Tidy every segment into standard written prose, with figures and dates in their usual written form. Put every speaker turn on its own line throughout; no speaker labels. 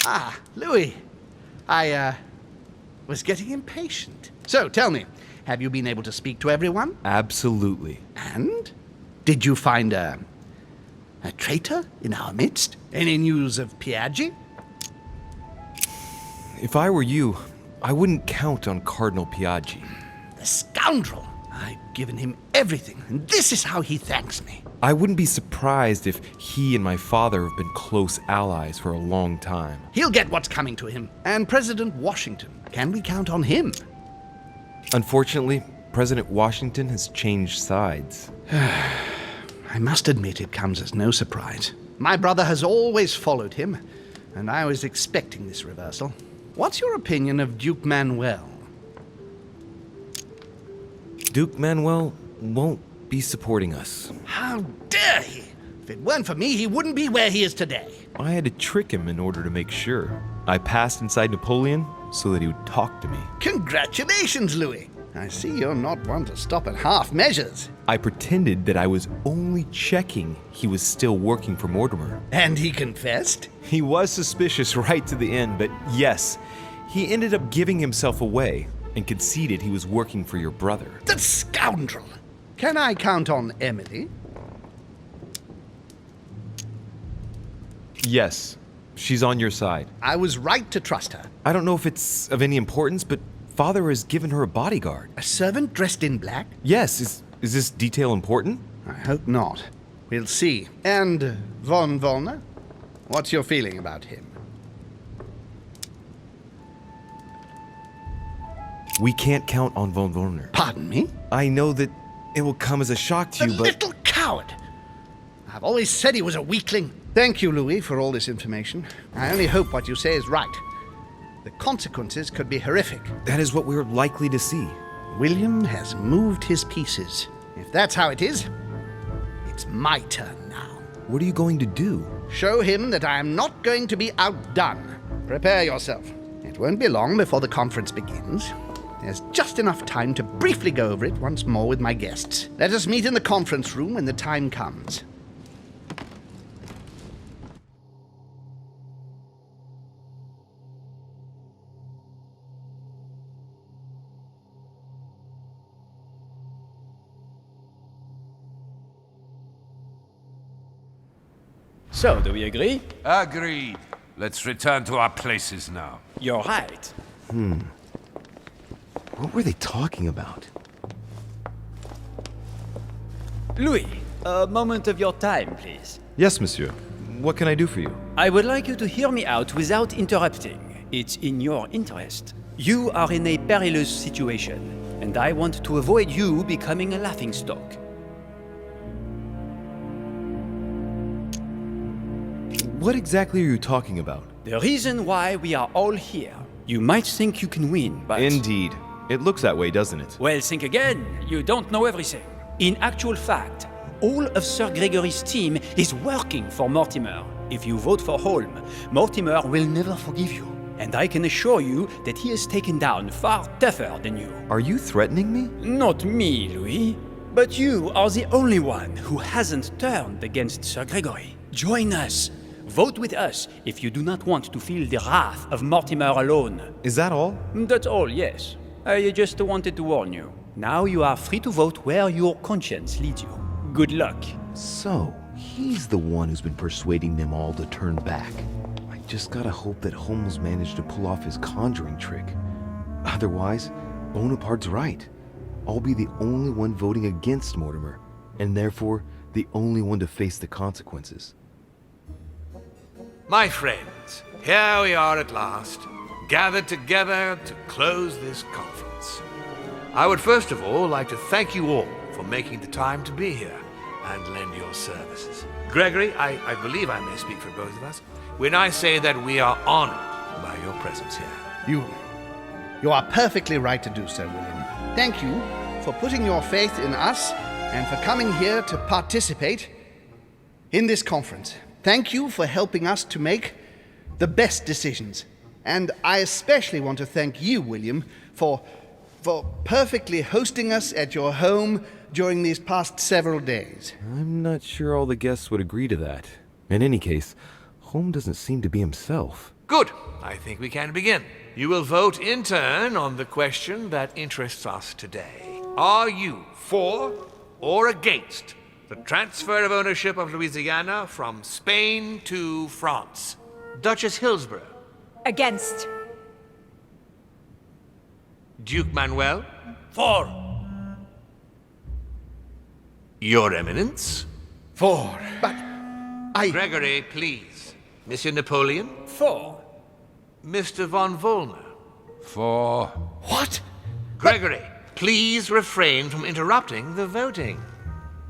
Ah, Louis. I was getting impatient. So, tell me, have you been able to speak to everyone?
Absolutely.
And? Did you find a traitor in our midst? Any news of Piaggi?
If I were you, I wouldn't count on Cardinal Piaggi.
The scoundrel! I've given him everything, and this is how he thanks me.
I wouldn't be surprised if he and my father have been close allies for a long time.
He'll get what's coming to him. And President Washington, can we count on him?
Unfortunately, President Washington has changed sides.
I must admit it comes as no surprise. My brother has always followed him, and I was expecting this reversal. What's your opinion of Duke Manuel?
Duke Manuel won't be supporting us.
How dare he! If it weren't for me, he wouldn't be where he is today.
I had to trick him in order to make sure. I passed inside Napoleon so that he would talk to me.
Congratulations, Louis! I see you're not one to stop at half measures.
I pretended that I was only checking he was still working for Mortimer.
And he confessed?
He was suspicious right to the end, but yes, he ended up giving himself away and conceded he was working for your brother.
The scoundrel! Can I count on Emily?
Yes, she's on your side.
I was right to trust her.
I don't know if it's of any importance, but Father has given her a bodyguard.
A servant dressed in black?
Yes, is this detail important?
I hope not. We'll see. And von Wollner? What's your feeling about him?
We can't count on von Wollner.
Pardon me?
I know that it will come as a shock to you, but...
little coward! I've always said he was a weakling. Thank you, Louis, for all this information. I only hope what you say is right. The consequences could be horrific.
That is what we're likely to see.
William has moved his pieces. If that's how it is, it's my turn now.
What are you going to do?
Show him that I am not going to be outdone. Prepare yourself. It won't be long before the conference begins. There's just enough time to briefly go over it once more with my guests. Let us meet in the conference room when the time comes.
So, do we agree?
Agreed. Let's return to our places now.
You're right.
What were they talking about?
Louis, a moment of your time, please.
Yes, monsieur. What can I do for you?
I would like you to hear me out without interrupting. It's in your interest. You are in a perilous situation, and I want to avoid you becoming a laughingstock.
What exactly are you talking about?
The reason why we are all here. You might think you can win, but...
Indeed. It looks that way, doesn't it?
Well, think again. You don't know everything. In actual fact, all of Sir Gregory's team is working for Mortimer. If you vote for Holm, Mortimer will never forgive you. And I can assure you that he is taken down far tougher than you.
Are you threatening me?
Not me, Louis. But you are the only one who hasn't turned against Sir Gregory. Join us. Vote with us if you do not want to feel the wrath of Mortimer alone.
Is that all?
That's all, yes. I just wanted to warn you. Now you are free to vote where your conscience leads you. Good luck.
So, he's the one who's been persuading them all to turn back. I just gotta hope that Holmes managed to pull off his conjuring trick. Otherwise, Bonaparte's right. I'll be the only one voting against Mortimer, and therefore the only one to face the consequences.
My friends, here we are at last, gathered together to close this conference. I would first of all like to thank you all for making the time to be here and lend your services. Gregory, I believe I may speak for both of us when I say that we are honored by your presence here.
You are perfectly right to do so, William. Thank you for putting your faith in us and for coming here to participate in this conference. Thank you for helping us to make the best decisions. And I especially want to thank you, William, for perfectly hosting us at your home during these past several days.
I'm not sure all the guests would agree to that. In any case, Holmes doesn't seem to be himself.
Good. I think we can begin. You will vote in turn on the question that interests us today. Are you for or against the transfer of ownership of Louisiana from Spain to France? Duchess Hillsborough.
Against.
Duke Manuel.
For.
Your Eminence.
For.
But I...
Gregory, please. Monsieur Napoleon.
For.
Mr. von Volner.
For.
What?
Gregory, please refrain from interrupting the voting.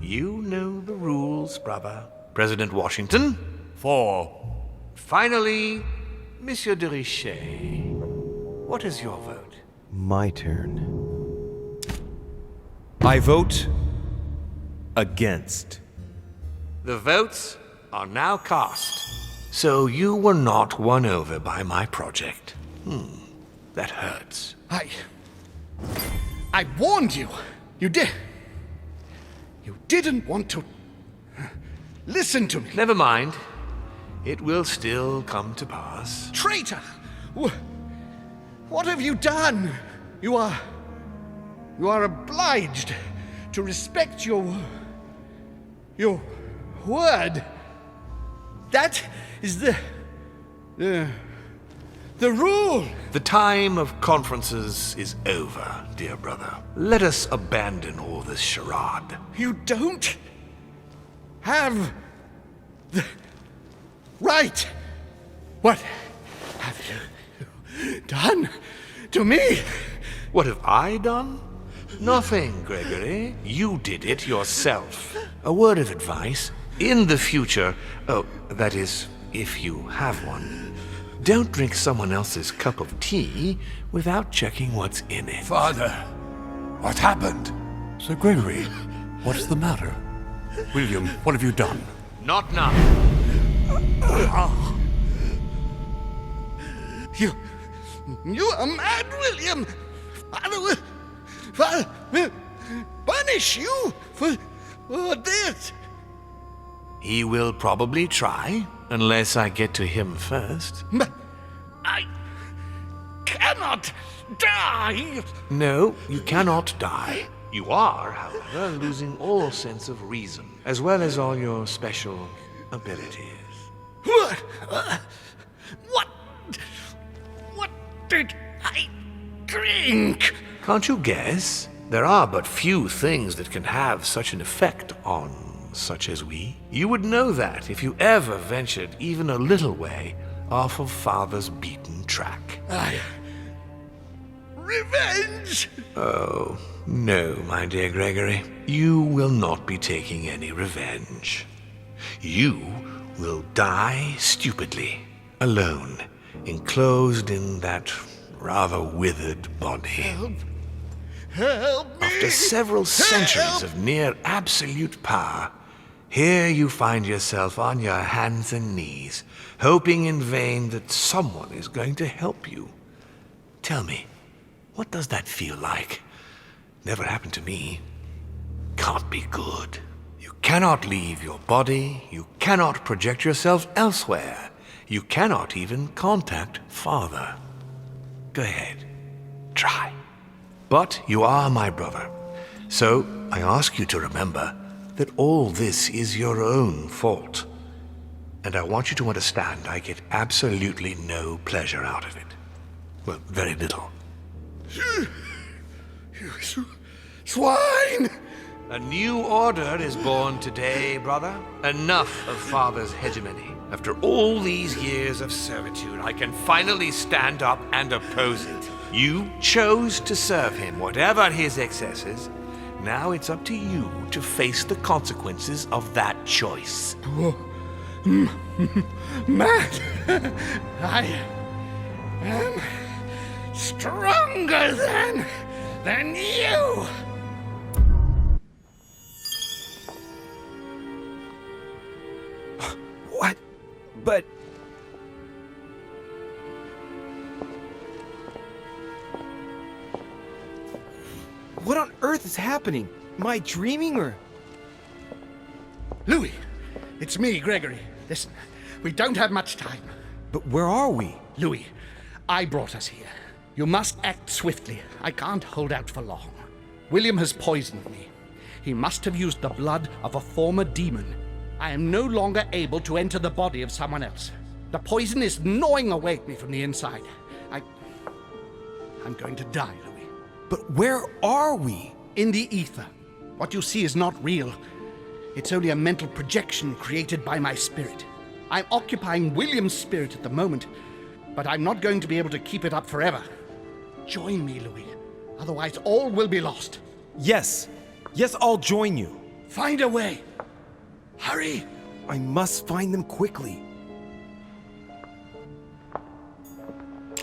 You know the rules, brother. President Washington.
For.
Finally, Monsieur de Richet. What is your vote?
My turn.
I vote against.
The votes are now cast. So you were not won over by my project. That hurts.
I warned you. You did. You didn't want to listen to me.
Never mind. It will still come to pass.
Traitor! What have you done? You are obliged to respect your word. That is the rule.
The time of conferences is over, dear brother. Let us abandon all this charade.
You don't have the right. What have you done to me?
What have I done? Nothing, Gregory. You did it yourself. A word of advice. In the future, that is, if you have one, don't drink someone else's cup of tea without checking what's in it.
Father, what happened? Sir Gregory, what's the matter? William, what have you done?
Not now.
You are mad, William. Father will punish you for this.
He will probably try, unless I get to him first.
But I cannot die.
No, you cannot die. You are, however, losing all sense of reason, as well as all your special abilities.
What did I drink?
Can't you guess? There are but few things that can have such an effect on such as we. You would know that if you ever ventured even a little way off of Father's beaten track.
Revenge!
Oh, no, my dear Gregory. You will not be taking any revenge. You will die stupidly, alone, enclosed in that rather withered body.
Help me!
After several centuries of near absolute power, here you find yourself on your hands and knees, hoping in vain that someone is going to help you. Tell me, what does that feel like? Never happened to me. Can't be good. You cannot leave your body. You cannot project yourself elsewhere. You cannot even contact Father. Go ahead. Try. But you are my brother. So I ask you to remember that all this is your own fault. And I want you to understand I get absolutely no pleasure out of it. Well, very little.
You swine!
A new order is born today, brother. Enough of Father's hegemony. After all these years of servitude, I can finally stand up and oppose it. You chose to serve him, whatever his excesses. Now it's up to you to face the consequences of that choice.
Matt, I am stronger than you.
What? But... What on earth is happening? Am I dreaming or...
Louis, it's me, Gregory. Listen, we don't have much time.
But where are we?
Louis, I brought us here. You must act swiftly. I can't hold out for long. William has poisoned me. He must have used the blood of a former demon. I am no longer able to enter the body of someone else. The poison is gnawing away at me from the inside. I'm going to die, Louis.
But where are we?
In the ether. What you see is not real. It's only a mental projection created by my spirit. I'm occupying William's spirit at the moment, but I'm not going to be able to keep it up forever. Join me, Louis. Otherwise, all will be lost.
Yes. Yes, I'll join you.
Find a way. Hurry!
I must find them quickly.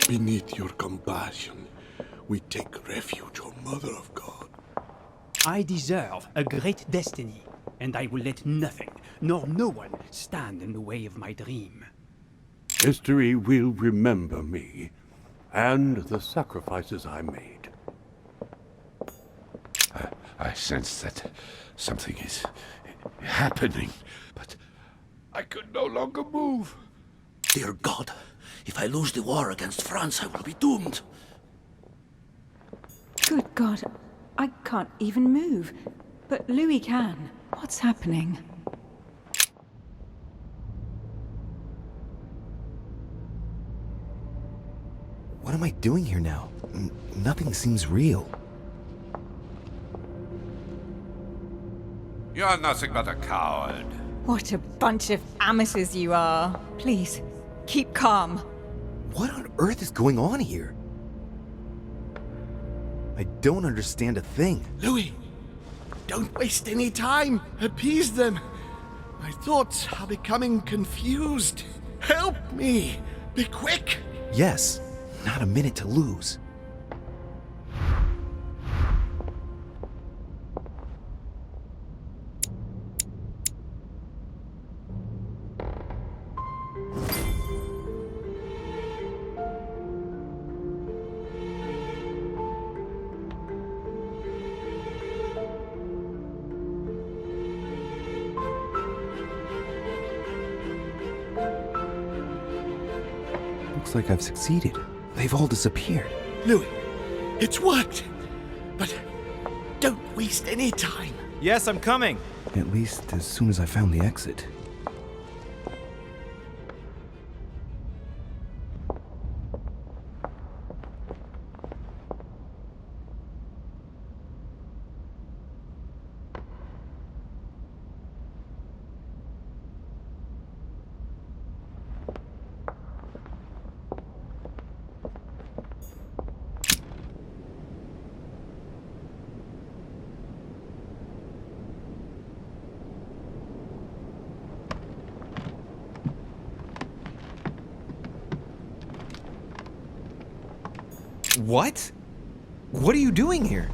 Beneath your compassion, we take refuge, O Mother of God.
I deserve a great destiny, and I will let nothing, nor no one, stand in the way of my dream.
History will remember me, and the sacrifices I made. I sense that something is happening, but I could no longer move.
Dear God, if I lose the war against France, I will be doomed.
Good God, I can't even move. But Louis can. What's happening?
What am I doing here now? Nothing seems real.
You're nothing but a coward.
What a bunch of amateurs you are. Please, keep calm.
What on earth is going on here? I don't understand a thing.
Louis, don't waste any time. Appease them. My thoughts are becoming confused. Help me. Be quick.
Yes, not a minute to lose. Looks like I've succeeded. They've all disappeared.
Louis, it's worked. But don't waste any time.
Yes, I'm coming.
At least as soon as I found the exit.
What? What are you doing here?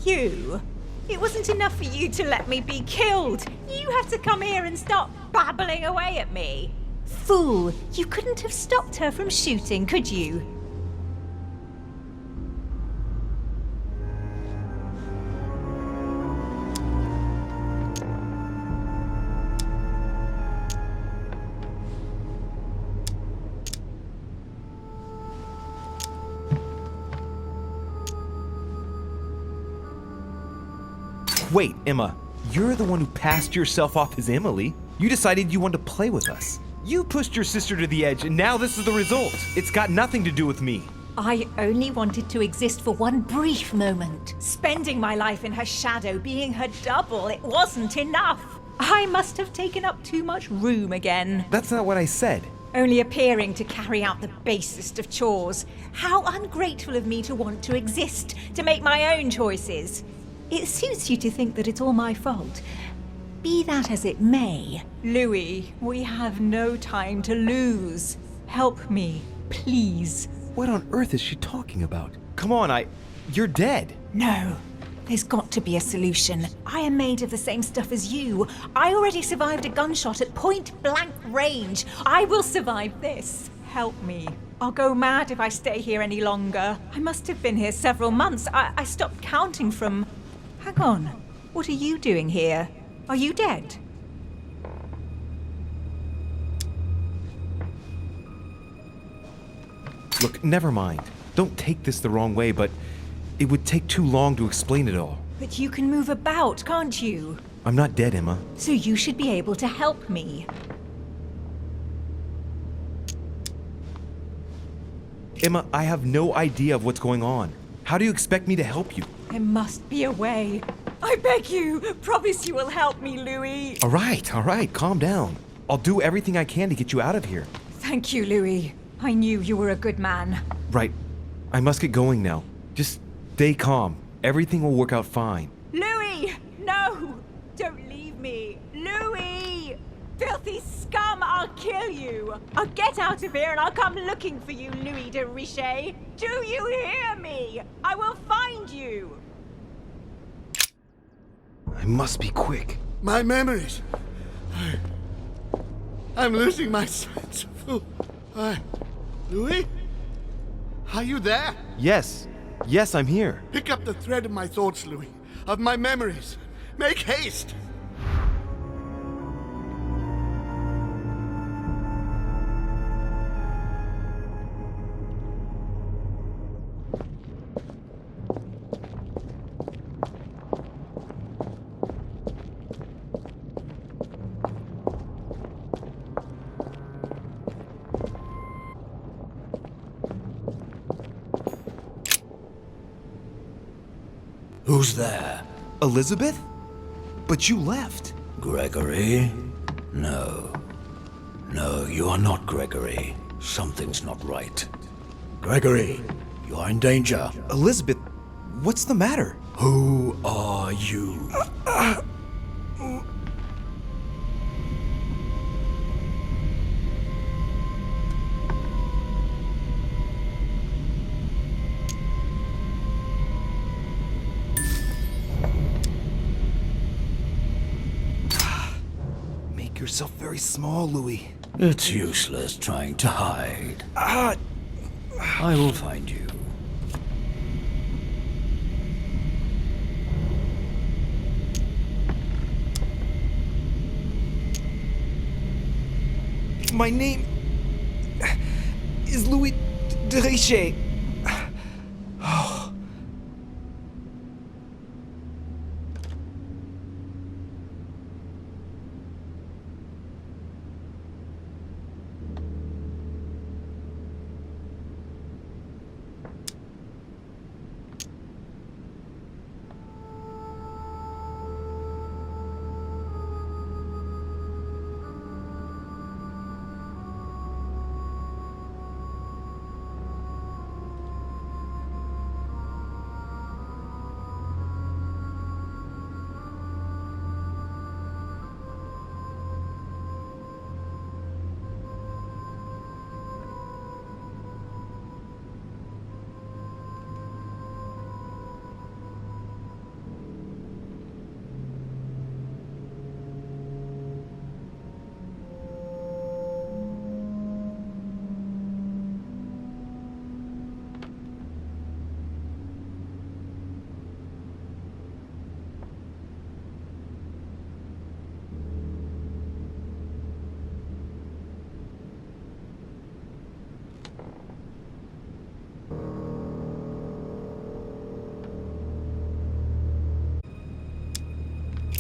You? It wasn't enough for you to let me be killed. You had to come here and start babbling away at me. Fool, you couldn't have stopped her from shooting, could you?
Wait, Emma, you're the one who passed yourself off as Emily. You decided you wanted to play with us. You pushed your sister to the edge, and now this is the result. It's got nothing to do with me.
I only wanted to exist for one brief moment. Spending my life in her shadow, being her double, it wasn't enough. I must have taken up too much room again.
That's not what I said.
Only appearing to carry out the basest of chores. How ungrateful of me to want to exist, to make my own choices. It suits you to think that it's all my fault. Be that as it may. Louis, we have no time to lose. Help me, please.
What on earth is she talking about?
Come on, you're dead.
No. There's got to be a solution. I am made of the same stuff as you. I already survived a gunshot at point-blank range. I will survive this. Help me. I'll go mad if I stay here any longer. I must have been here several months. I stopped counting from... Hang on. What are you doing here? Are you dead?
Look, never mind. Don't take this the wrong way, but it would take too long to explain it all.
But you can move about, can't you?
I'm not dead, Emma.
So you should be able to help me.
Emma, I have no idea of what's going on. How do you expect me to help you?
There must be a way. I beg you, promise you will help me, Louis.
All right, calm down. I'll do everything I can to get you out of here.
Thank you, Louis. I knew you were a good man.
Right. I must get going now. Just stay calm. Everything will work out fine.
Louis! No! Don't leave me! Louis! Filthy scum, I'll kill you! I'll get out of here and I'll come looking for you, Louis de Richet! Do you hear me? I will find you!
I must be quick.
My memories. I'm losing my sense of who. Louis? Are you there?
Yes, I'm here.
Pick up the thread of my thoughts, Louis. Of my memories. Make haste!
Who's there?
Elizabeth? But you left.
Gregory? No. No, you are not Gregory. Something's not right. Gregory, you are in danger.
Elizabeth, what's the matter?
Who are you?
Make yourself very small, Louis.
It's useless trying to hide. I will find you.
My name is Louis de Richet.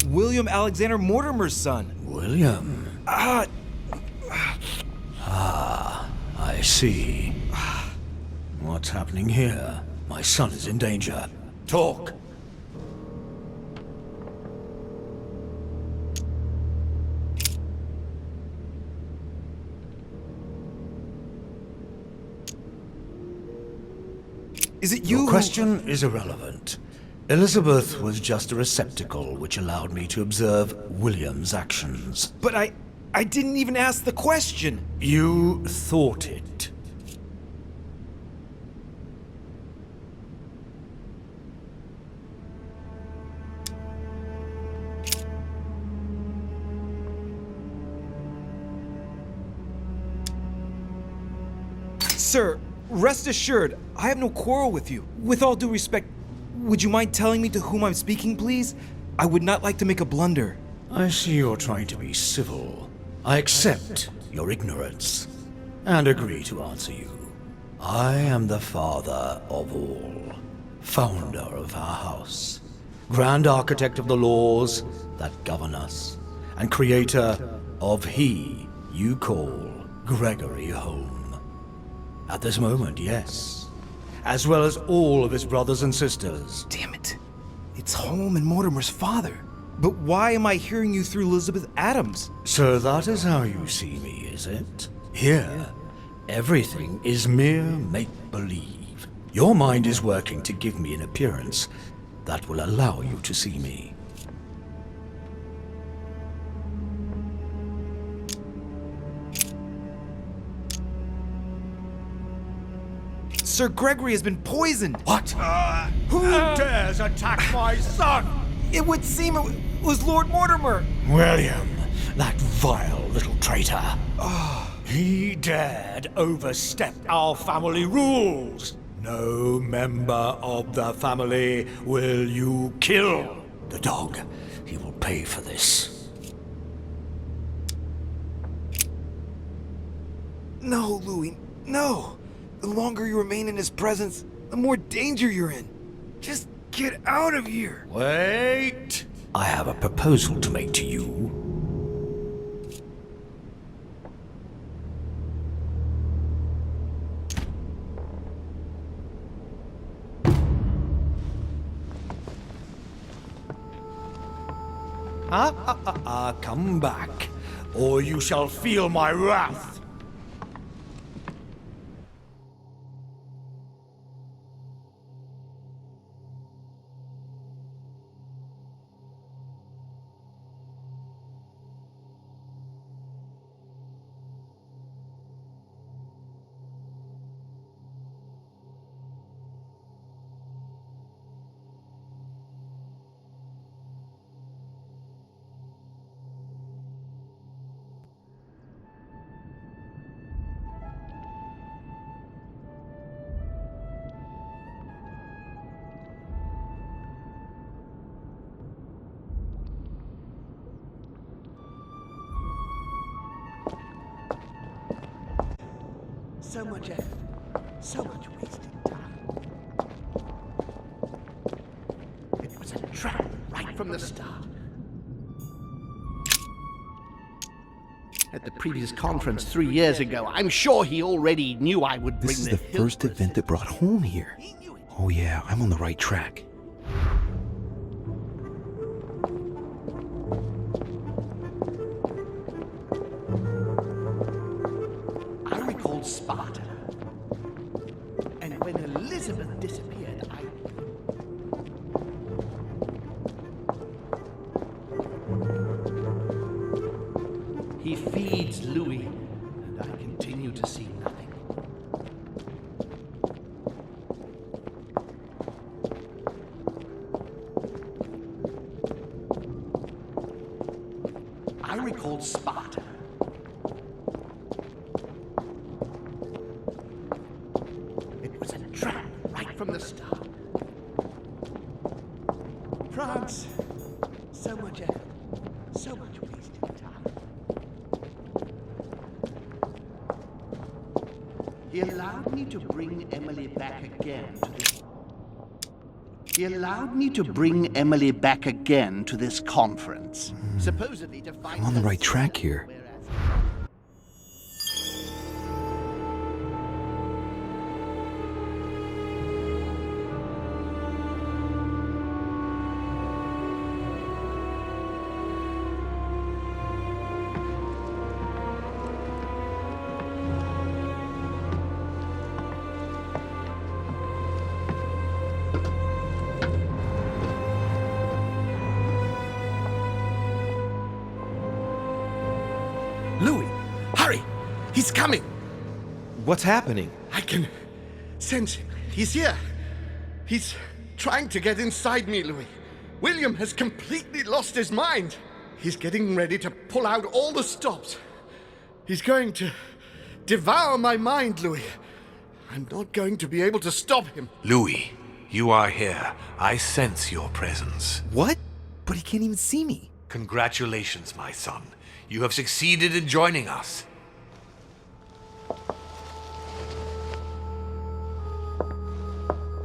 William Alexander Mortimer's son.
William? I see. What's happening here? My son is in danger. Talk!
Is it you?
Your question is irrelevant. Elizabeth was just a receptacle which allowed me to observe William's actions.
But I didn't even ask the question.
You thought it.
Sir, rest assured, I have no quarrel with you. With all due respect, would you mind telling me to whom I'm speaking, please? I would not like to make a blunder.
I see you're trying to be civil. I accept your ignorance and agree to answer you. I am the father of all, founder of our house, grand architect of the laws that govern us, and creator of he you call Gregory Holm. At this moment, yes. As well as all of his brothers and sisters.
Damn it. It's Holm and Mortimer's father.
But why am I hearing you through Elizabeth Adams?
So that is how you see me, is it? Here, everything is mere make-believe. Your mind is working to give me an appearance that will allow you to see me.
Sir Gregory has been poisoned!
What? Who dares attack my son?
It would seem it was Lord Mortimer!
William, that vile little traitor. He dared overstep our family rules. No member of the family will you kill. The dog, he will pay for this.
No, Louis, no. The longer you remain in his presence, the more danger you're in. Just get out of here.
Wait! I have a proposal to make to you. Come back, or you shall feel my wrath.
So much effort, so much wasted time. It was a trap right from the start. At the previous conference 3 years ago, I'm sure he already knew I would bring
This is the first event that brought Holm here. Oh yeah, I'm on the right track.
I recalled Sparta. And when Elizabeth disappeared, He feeds Louis, and I continue to see nothing. I recalled Sparta. It was a trap right from the start. France, so much effort, so much wasted time. He allowed me to bring Emily back again to this. He allowed me to bring Emily back again to this conference, supposedly to find.
I'm on the
her
right track here.
whereas-
Louis, hurry! He's coming!
What's happening?
I can sense him. He's here. He's trying to get inside me, Louis. William has completely lost his mind. He's getting ready to pull out all the stops. He's going to devour my mind, Louis. I'm not going to be able to stop him.
Louis, you are here. I sense your presence.
What? But he can't even see me.
Congratulations, my son. You have succeeded in joining us.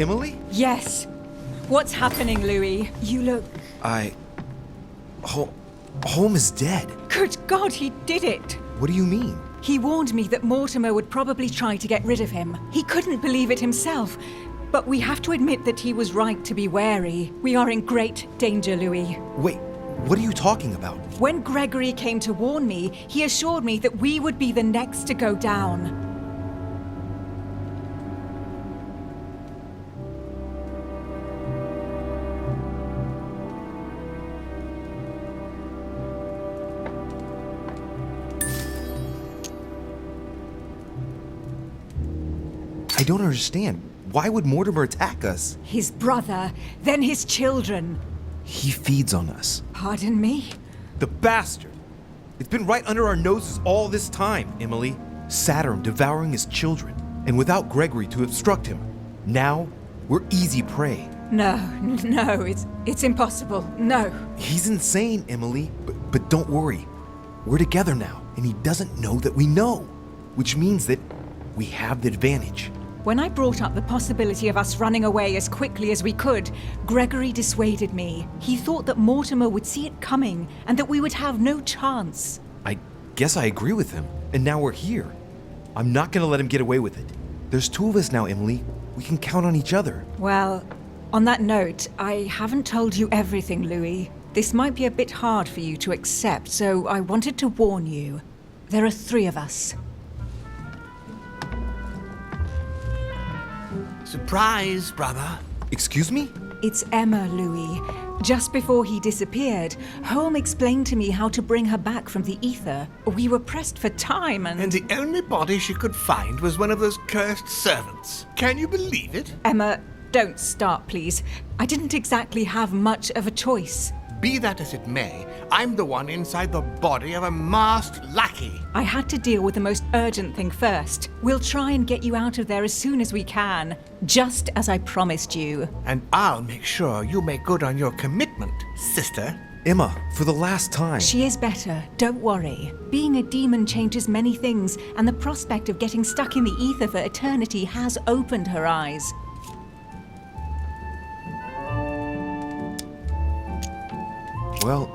Emily?
Yes. What's happening, Louis? You look...
Holm is dead.
Good God, he did it!
What do you mean?
He warned me that Mortimer would probably try to get rid of him. He couldn't believe it himself. But we have to admit that he was right to be wary. We are in great danger, Louis.
Wait, what are you talking about?
When Gregory came to warn me, he assured me that we would be the next to go down.
I don't understand. Why would Mortimer attack us?
His brother, then his children.
He feeds on us.
Pardon me?
The bastard! It's been right under our noses all this time, Emily. Saturn devouring his children, and without Gregory to obstruct him. Now, we're easy prey.
No, it's impossible. No.
He's insane, Emily. But don't worry. We're together now, and he doesn't know that we know. Which means that we have the advantage.
When I brought up the possibility of us running away as quickly as we could, Gregory dissuaded me. He thought that Mortimer would see it coming and that we would have no chance.
I guess I agree with him. And now we're here. I'm not gonna let him get away with it. There's two of us now, Emily. We can count on each other.
Well, on that note, I haven't told you everything, Louis. This might be a bit hard for you to accept, so I wanted to warn you. There are 3 of us.
Surprise, brother.
Excuse me?
It's Emma, Louis. Just before he disappeared, Holm explained to me how to bring her back from the ether. We were pressed for time
And the only body she could find was one of those cursed servants. Can you believe it?
Emma, don't start, please. I didn't exactly have much of a choice.
Be that as it may, I'm the one inside the body of a masked lackey.
I had to deal with the most urgent thing first. We'll try and get you out of there as soon as we can, just as I promised you.
And I'll make sure you make good on your commitment, sister.
Emma, for the last time.
She is better, don't worry. Being a demon changes many things, and the prospect of getting stuck in the ether for eternity has opened her eyes.
Well,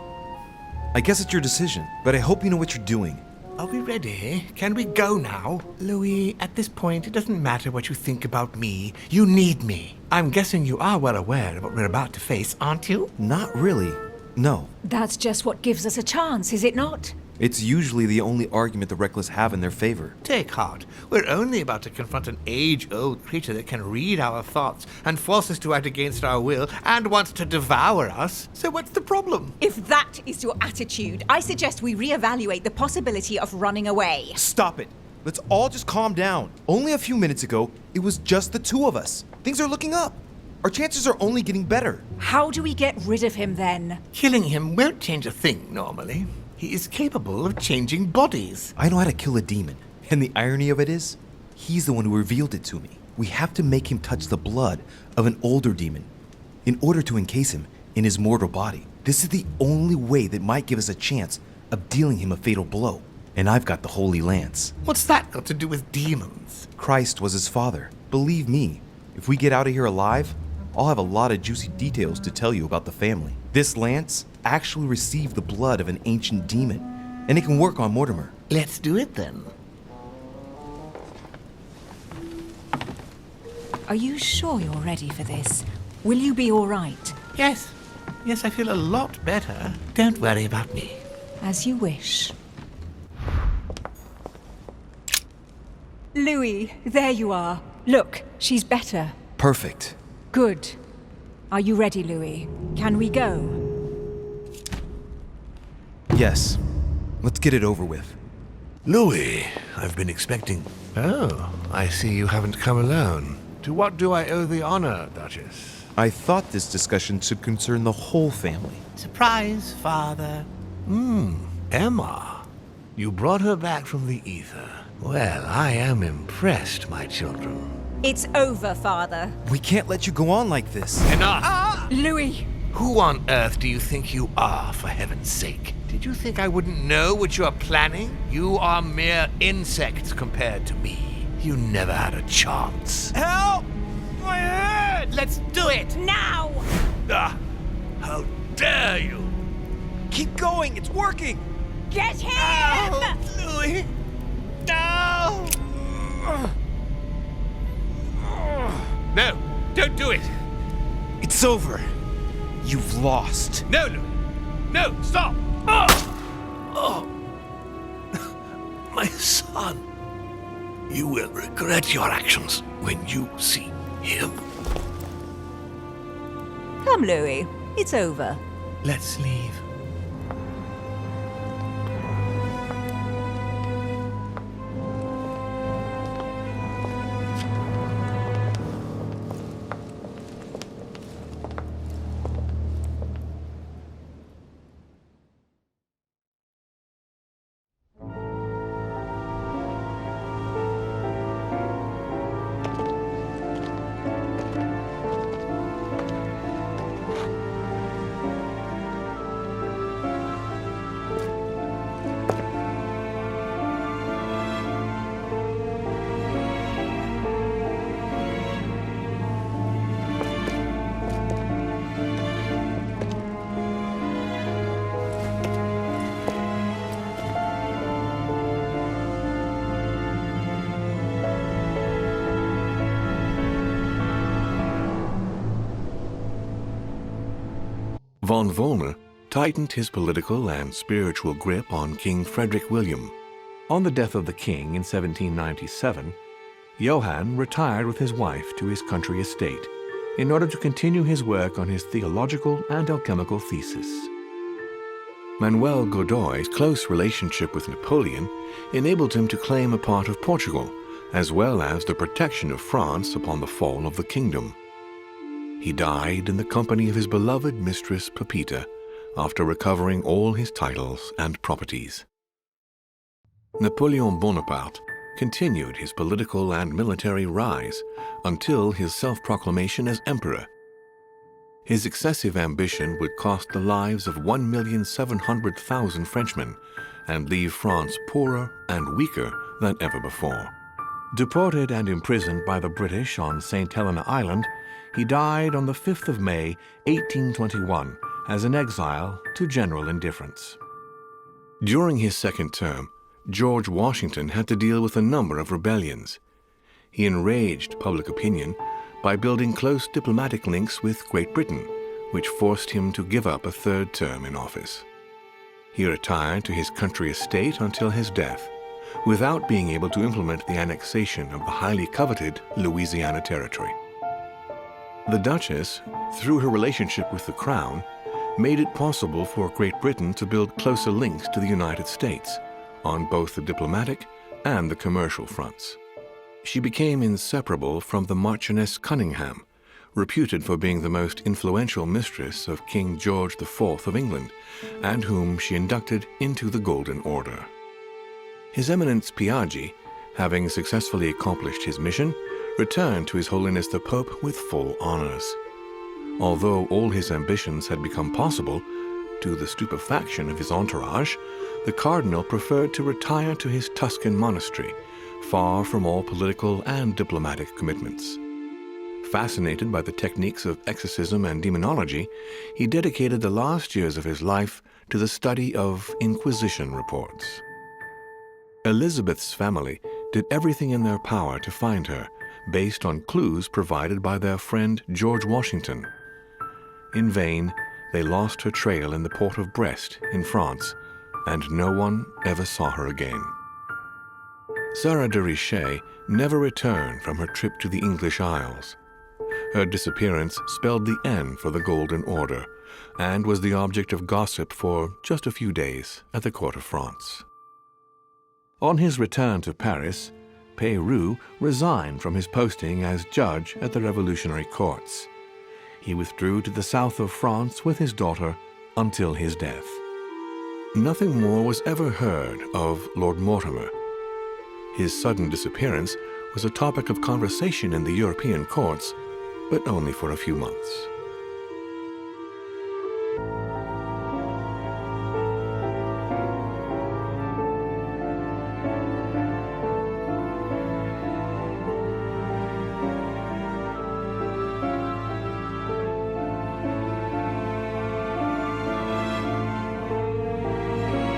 I guess it's your decision, but I hope you know what you're doing.
Are we ready? Can we go now? Louis, at this point, it doesn't matter what you think about me. You need me. I'm guessing you are well aware of what we're about to face, aren't you?
Not really. No.
That's just what gives us a chance, is it not?
It's usually the only argument the reckless have in their favor.
Take heart. We're only about to confront an age-old creature that can read our thoughts and force us to act against our will and wants to devour us. So what's the problem?
If that is your attitude, I suggest we reevaluate the possibility of running away.
Stop it. Let's all just calm down. Only a few minutes ago, it was just the 2 of us. Things are looking up. Our chances are only getting better.
How do we get rid of him then?
Killing him won't change a thing, normally. He is capable of changing bodies.
I know how to kill a demon, and the irony of it is, he's the one who revealed it to me. We have to make him touch the blood of an older demon in order to encase him in his mortal body. This is the only way that might give us a chance of dealing him a fatal blow. And I've got the Holy Lance.
What's that got to do with demons?
Christ was his father. Believe me, if we get out of here alive, I'll have a lot of juicy details to tell you about the family. This lance actually received the blood of an ancient demon, and it can work on Mortimer.
Let's do it then.
Are you sure you're ready for this? Will you be all right?
Yes. Yes, I feel a lot better. Don't worry about me.
As you wish. Louis, there you are. Look, she's better.
Perfect.
Good. Are you ready, Louis? Can we go?
Yes. Let's get it over with.
Louis, I've been expecting... Oh, I see you haven't come alone. To what do I owe the honor, Duchess?
I thought this discussion should concern the whole family.
Surprise, Father. Emma. You brought her back from the ether. Well, I am impressed, my children.
It's over, Father.
We can't let you go on like this.
Enough!
Louis!
Who on earth do you think you are, for heaven's sake? Did you think I wouldn't know what you are planning? You are mere insects compared to me. You never had a chance.
Help!
my head!
Let's do it!
Now!
Ah, how dare you!
Keep going, it's working!
Get him!
Louis! No! No, don't do it!
It's over. You've lost.
No, Louis! No, stop! Oh! My son, you will regret your actions when you see him.
Come, Louis. It's over.
Let's leave.
Von Wollner tightened his political and spiritual grip on King Frederick William. On the death of the king in 1797, Johann retired with his wife to his country estate in order to continue his work on his theological and alchemical thesis. Manuel Godoy's close relationship with Napoleon enabled him to claim a part of Portugal, as well as the protection of France upon the fall of the kingdom. He died in the company of his beloved mistress Pepita after recovering all his titles and properties. Napoleon Bonaparte continued his political and military rise until his self-proclamation as emperor. His excessive ambition would cost the lives of 1,700,000 Frenchmen and leave France poorer and weaker than ever before. Deported and imprisoned by the British on St. Helena Island, he died on the 5th of May, 1821, as an exile to general indifference. During his second term, George Washington had to deal with a number of rebellions. He enraged public opinion by building close diplomatic links with Great Britain, which forced him to give up a third term in office. He retired to his country estate until his death, without being able to implement the annexation of the highly coveted Louisiana Territory. The Duchess, through her relationship with the Crown, made it possible for Great Britain to build closer links to the United States on both the diplomatic and the commercial fronts. She became inseparable from the Marchioness Cunningham, reputed for being the most influential mistress of King George IV of England, and whom she inducted into the Golden Order. His Eminence Piaggi, having successfully accomplished his mission, returned to His Holiness the Pope with full honors. Although all his ambitions had become possible, to the stupefaction of his entourage, the Cardinal preferred to retire to his Tuscan monastery, far from all political and diplomatic commitments. Fascinated by the techniques of exorcism and demonology, he dedicated the last years of his life to the study of Inquisition reports. Elizabeth's family did everything in their power to find her, based on clues provided by their friend George Washington. In vain, they lost her trail in the port of Brest in France, and no one ever saw her again. Sarah de Richet never returned from her trip to the English Isles. Her disappearance spelled the end for the Golden Order, and was the object of gossip for just a few days at the court of France. On his return to Paris, Peyroux resigned from his posting as judge at the revolutionary courts. He withdrew to the south of France with his daughter until his death. Nothing more was ever heard of Lord Mortimer. His sudden disappearance was a topic of conversation in the European courts, but only for a few months.